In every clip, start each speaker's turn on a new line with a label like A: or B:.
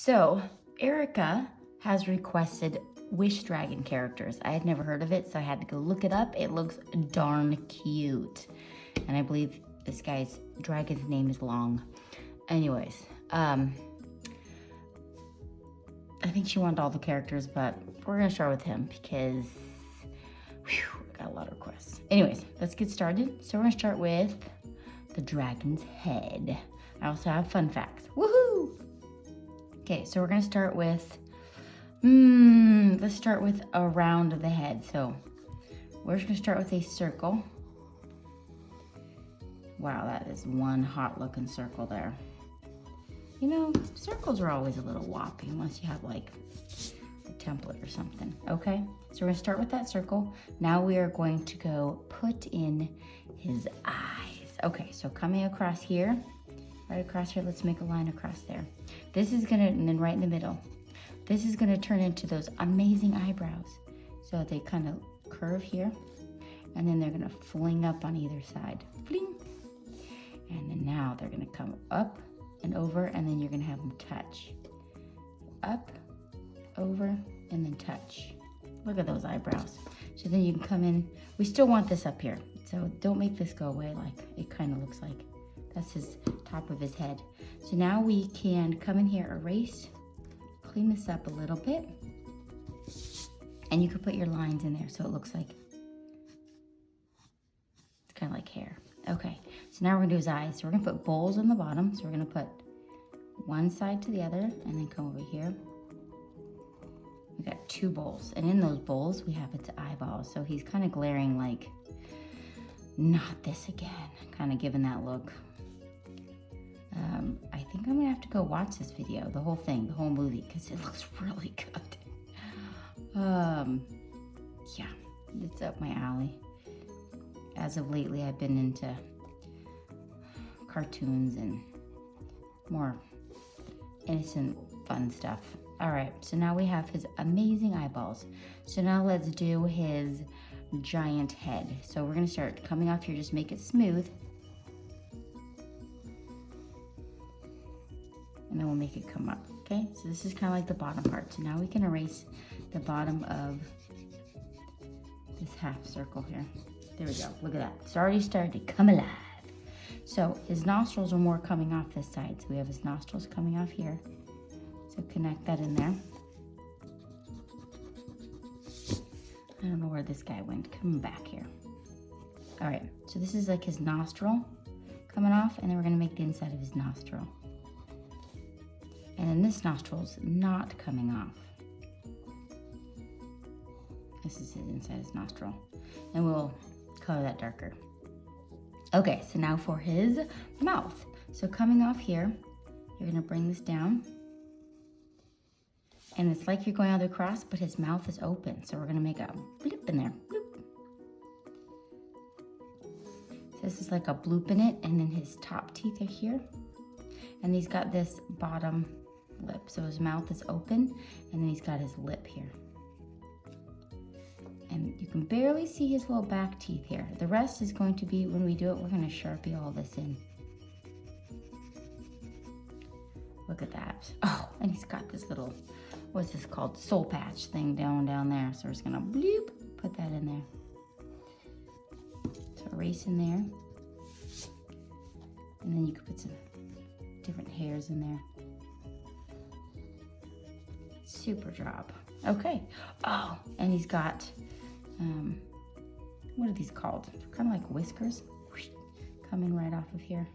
A: So, Erica has requested Wish Dragon characters. I had never heard of it, so I had to go look it up. It looks darn cute. And I believe this guy's dragon's name is long. Anyways, I think she wanted all the characters, but we're gonna start with him because I got a lot of requests. Anyways, let's get started. So we're gonna start with the dragon's head. I also have fun facts. Woohoo! Okay, so we're gonna start with, let's start with around the head. So we're just gonna start with a circle. Wow, that is one hot looking circle there. You know, circles are always a little whoppy unless you have like a template or something, okay? So we're gonna start with that circle. Now we are going to go put in his eyes. Okay, so coming across here, right across here, let's make a line across there. This is gonna, and then right in the middle, this is gonna turn into those amazing eyebrows. So they kind of curve here, and then they're gonna fling up on either side. Fling. And then now they're gonna come up and over, and then you're gonna have them touch. Up, over, and then touch. Look at those eyebrows. So then you can come in, we still want this up here. So don't make this go away like it kind of looks like. That's his top of his head. So now we can come in here, erase, clean this up a little bit. And you can put your lines in there so it looks like, it's kind of like hair. Okay, so now we're gonna do his eyes. So we're gonna put bowls on the bottom. So we're gonna put one side to the other and then come over here. We got two bowls, and in those bowls we have its eyeballs. So he's kind of glaring like, not this again, kind of giving that look. I think I'm gonna have to go watch this video, the whole thing, the whole movie, because it looks really good. Yeah, it's up my alley. As of lately, I've been into cartoons and more innocent, fun stuff. All right, so now we have his amazing eyeballs. So now let's do his giant head. So we're gonna start coming off here, just make it smooth. And then we'll make it come up, okay? So this is kind of like the bottom part. So now we can erase the bottom of this half circle here. There we go, look at that. It's already started to come alive. So his nostrils are more coming off this side. So we have his nostrils coming off here. So connect that in there. I don't know where this guy went, coming back here. All right, so this is like his nostril coming off, and then we're gonna make the inside of his nostril. And then this nostril's not coming off. This is his inside his nostril. And we'll color that darker. Okay, so now for his mouth. So coming off here, you're gonna bring this down. And it's like you're going all the way across, but his mouth is open. So we're gonna make a bloop in there, bloop. So this is like a bloop in it, and then his top teeth are here. And he's got this bottom lip. So his mouth is open, and then he's got his lip here. And you can barely see his little back teeth here. The rest is going to be, when we do it, we're gonna Sharpie all this in. Look at that. Oh, and he's got this little, what's this called? Soul patch thing down there. So we're just gonna bloop, put that in there. So erase in there. And then you can put some different hairs in there. Super job. Okay. Oh, and he's got, what are these called? Kind of like whiskers coming right off of here.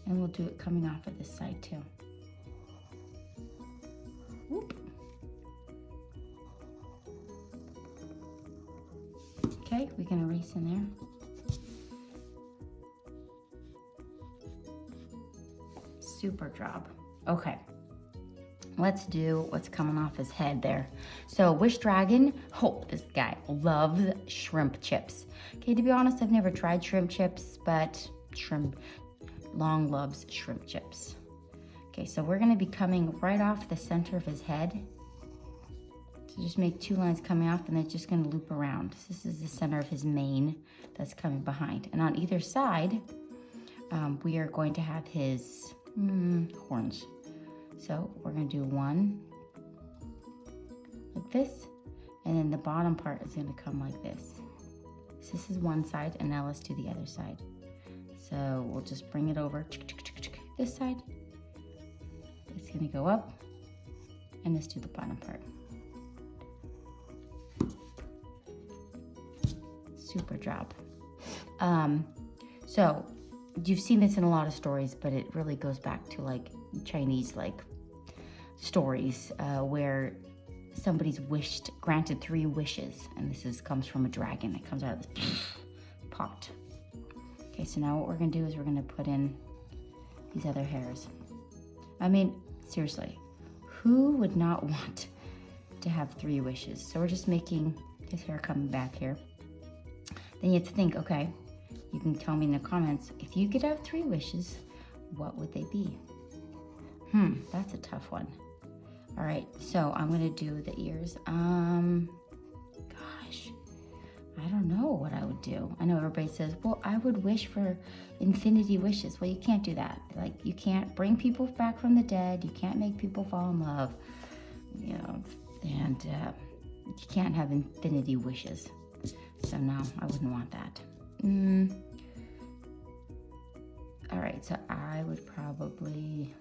A: And we'll do it coming off of this side too. Whoop. Okay, we can erase in there. Super job. Okay, let's do what's coming off his head there. So Wish Dragon, this guy loves shrimp chips. Okay, to be honest, I've never tried shrimp chips, but Long loves shrimp chips. Okay, so we're gonna be coming right off the center of his head. So just make two lines coming off, and then it's just gonna loop around. So this is the center of his mane that's coming behind. And on either side, we are going to have his horns. So we're gonna do one like this, and then the bottom part is gonna come like this. So this is one side, and now let's do the other side. So we'll just bring it over this side. It's gonna go up, and let's do the bottom part. Super job. So you've seen this in a lot of stories, but it really goes back to like Chinese stories where somebody's granted 3 wishes, and this comes from a dragon. It comes out of this pot. Okay, so now what we're gonna do is we're gonna put in these other hairs. I mean, seriously, who would not want to have 3 wishes? So we're just making his hair coming back here. Then you have to think, okay, you can tell me in the comments, if you could have 3 wishes, what would they be? That's a tough one. All right, so I'm gonna do the ears. Gosh, I don't know what I would do. I know everybody says, well, I would wish for infinity wishes. Well, you can't do that. Like, you can't bring people back from the dead. You can't make people fall in love, you know, and you can't have infinity wishes. So no, I wouldn't want that. All right, so I would probably,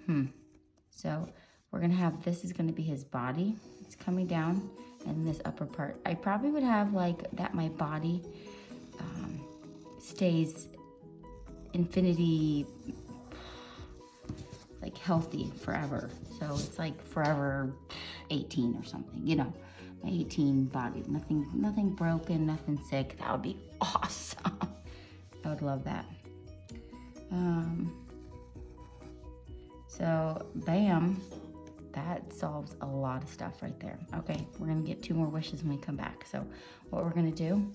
A: so we're gonna have, this is gonna be his body. It's coming down, and this upper part. I probably would have like that my body stays infinity, like healthy forever. So it's like forever 18 or something, you know, my 18 body, nothing broken, nothing sick. That would be awesome. I would love that. So bam, that solves a lot of stuff right there. Okay, we're gonna get 2 more wishes when we come back. So what we're gonna do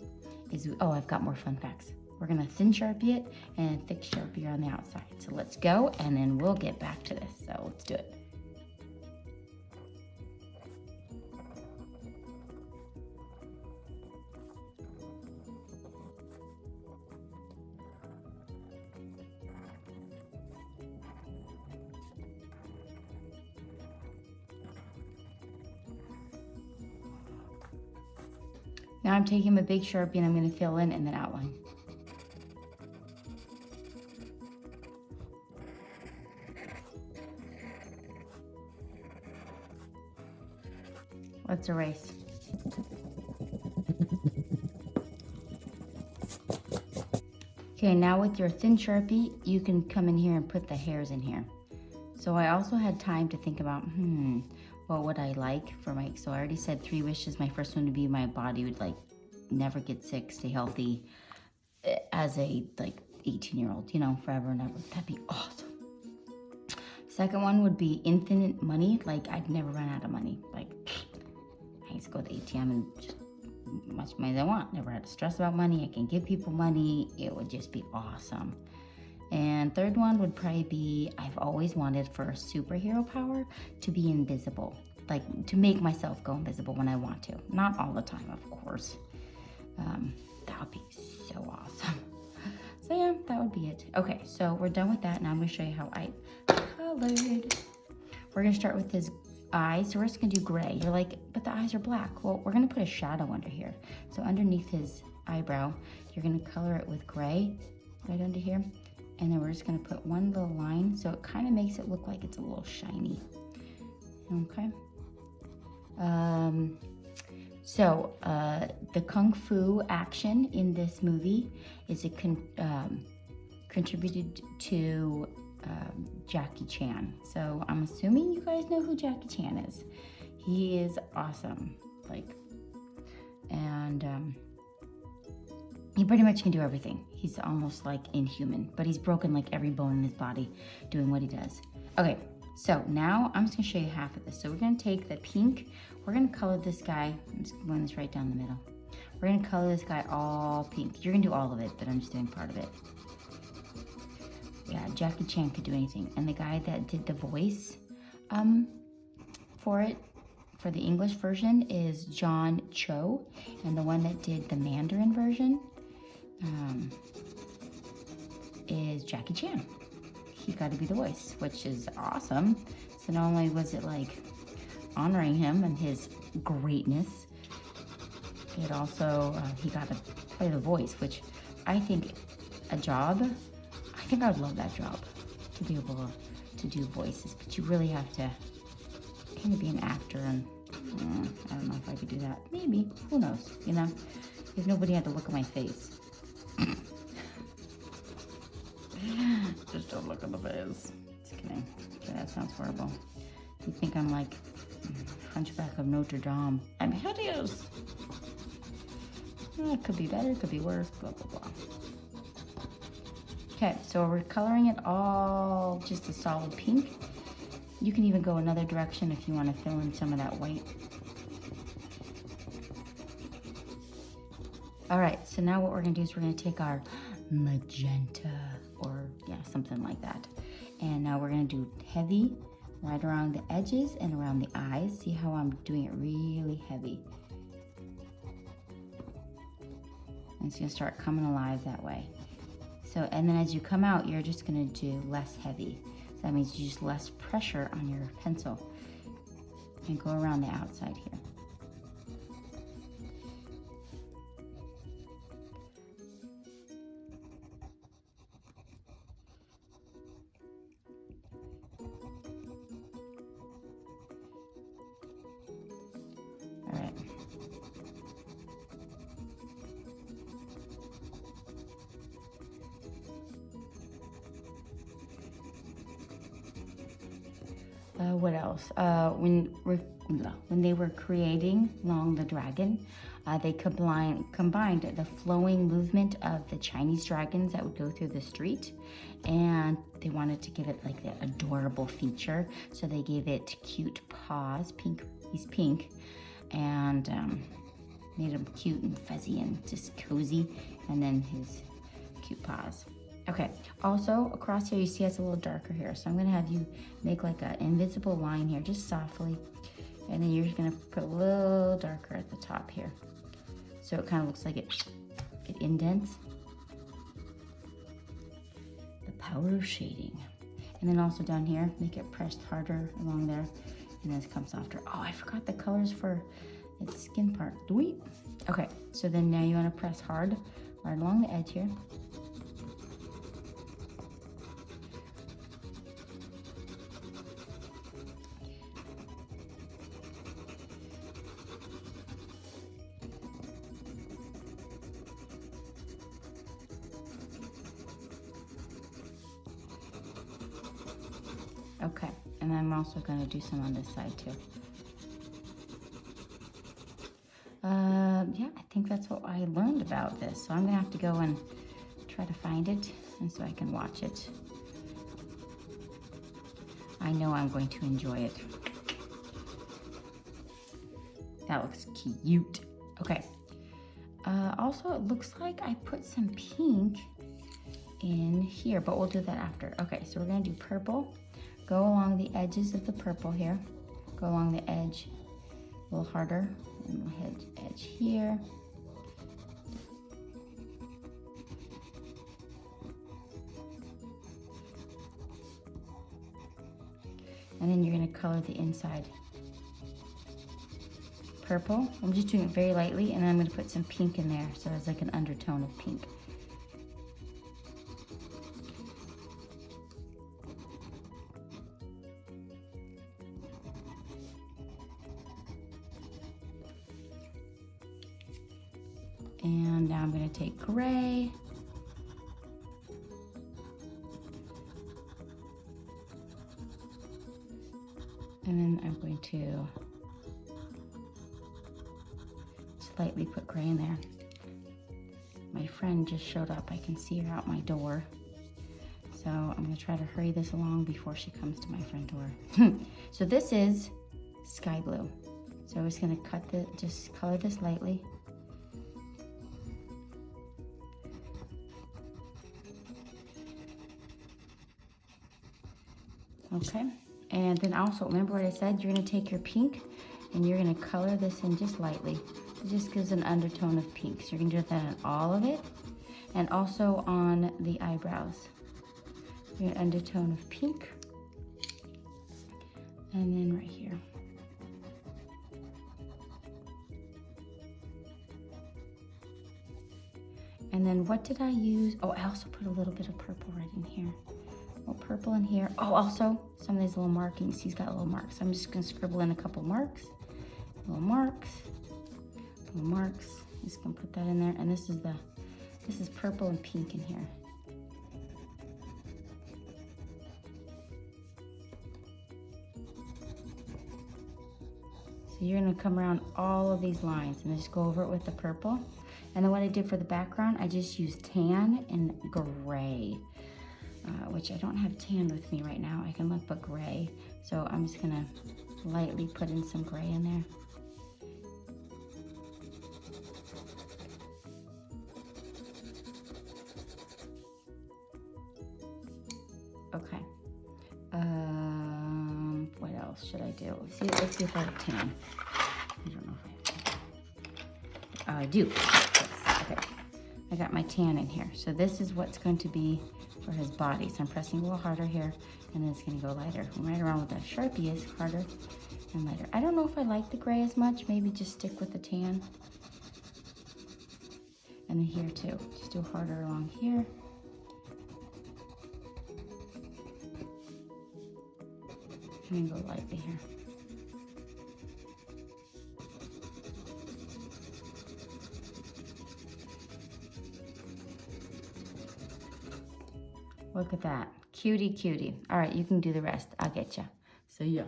A: is, oh, I've got more fun facts. We're gonna thin Sharpie it and thick Sharpie on the outside. So let's go, and then we'll get back to this. So let's do it. Now I'm taking my big Sharpie and I'm gonna fill in and then outline. Let's erase. Okay, now with your thin Sharpie, you can come in here and put the hairs in here. So I also had time to think about, what would I like for my, so I already said 3 wishes. My first one would be my body would like never get sick, stay healthy as a like 18-year-old, you know, forever and ever. That'd be awesome. Second one would be infinite money. Like, I'd never run out of money. Like, I used to go to the ATM and just as much money as I want. Never had to stress about money. I can give people money. It would just be awesome. And third one would probably be, I've always wanted for a superhero power to be invisible. Like, to make myself go invisible when I want to. Not all the time, of course. That would be so awesome. So yeah, that would be it. Okay, so we're done with that. Now I'm gonna show you how I colored. We're gonna start with his eyes. So we're just gonna do gray. You're like, but the eyes are black. Well, we're gonna put a shadow under here. So underneath his eyebrow, you're gonna color it with gray right under here. And then we're just gonna put one little line so it kind of makes it look like it's a little shiny. Okay. So the Kung Fu action in this movie is contributed to Jackie Chan. So I'm assuming you guys know who Jackie Chan is. He is awesome. Like, and he pretty much can do everything. He's almost like inhuman, but he's broken like every bone in his body doing what he does. Okay, so now I'm just gonna show you half of this. So we're gonna take the pink, we're gonna color this guy, I'm just going this right down the middle. We're gonna color this guy all pink. You're gonna do all of it, but I'm just doing part of it. Yeah, Jackie Chan could do anything. And the guy that did the voice for it, for the English version, is John Cho. And the one that did the Mandarin version, is Jackie Chan. He got to be the voice, which is awesome. So not only was it like honoring him and his greatness, it also, he got to play the voice, which I think I think I would love that job, to be able to do voices, but you really have to kind of be an actor, and I don't know if I could do that. Maybe, who knows, you know, if nobody had to look at my face. Just don't look at the face. Just kidding. Okay, that sounds horrible. You think I'm like Hunchback of Notre Dame. I'm hideous. It could be better, it could be worse, blah, blah, blah. Okay, so we're coloring it all just a solid pink. You can even go another direction if you want to fill in some of that white. All right, so now what we're gonna do is we're gonna take our magenta, or yeah, something like that. And now we're gonna do heavy right around the edges and around the eyes. See how I'm doing it really heavy. And it's gonna start coming alive that way. So, and then as you come out, you're just gonna do less heavy. So that means you use less pressure on your pencil. And go around the outside here. What else? When they were creating Long the Dragon, they combined the flowing movement of the Chinese dragons that would go through the street, and they wanted to give it like the adorable feature, so they gave it cute paws. Pink, he's pink, and made him cute and fuzzy and just cozy, and then his cute paws. Okay, also across here, you see it's a little darker here. So I'm gonna have you make like an invisible line here, just softly. And then you're just gonna put a little darker at the top here. So it kind of looks like it indents. The power of shading. And then also down here, make it pressed harder along there. And then it comes softer. Oh, I forgot the colors for its skin part. Okay, so then now you wanna press hard right along the edge here. Okay, and I'm also going to do some on this side too. Yeah, I think that's what I learned about this. So I'm going to have to go and try to find it, and so I can watch it. I know I'm going to enjoy it. That looks cute. Okay. Also, it looks like I put some pink in here, but we'll do that after. Okay, so we're going to do purple. Go along the edges of the purple here. Go along the edge a little harder. And we'll hit edge here. And then you're going to color the inside purple. I'm just doing it very lightly, and then I'm going to put some pink in there, so it's like an undertone of pink. And now I'm going to take gray. And then I'm going to slightly put gray in there. My friend just showed up. I can see her out my door. So I'm going to try to hurry this along before she comes to my front door. So this is sky blue. So I'm just going to just color this lightly. Okay, and then also remember what I said, you're going to take your pink and you're going to color this in just lightly. It just gives an undertone of pink. So you're going to do that on all of it and also on the eyebrows. an undertone of pink. And then right here. And then what did I use? Oh, I also put a little bit of purple right in here. A little purple in here. Oh, also some of these little markings. He's got little marks. I'm just gonna scribble in a couple marks. Little marks, little marks. Just gonna put that in there. And this is purple and pink in here. So you're gonna come around all of these lines and just go over it with the purple. And then what I did for the background, I just used tan and gray, which I don't have tan with me right now. I can look but gray. So I'm just gonna lightly put in some gray in there. Okay. What else should I do? Let's see if I have tan. I don't know if I have tan. I do. Yes. Okay. I got my tan in here. So this is what's going to be for his body. So I'm pressing a little harder here, and then it's going to go lighter. Right around with the Sharpie is harder and lighter. I don't know if I like the gray as much. Maybe just stick with the tan. And then here too. Just do harder along here. And then go lightly here. Look at that. Cutie, cutie. All right, you can do the rest. I'll get you. See ya.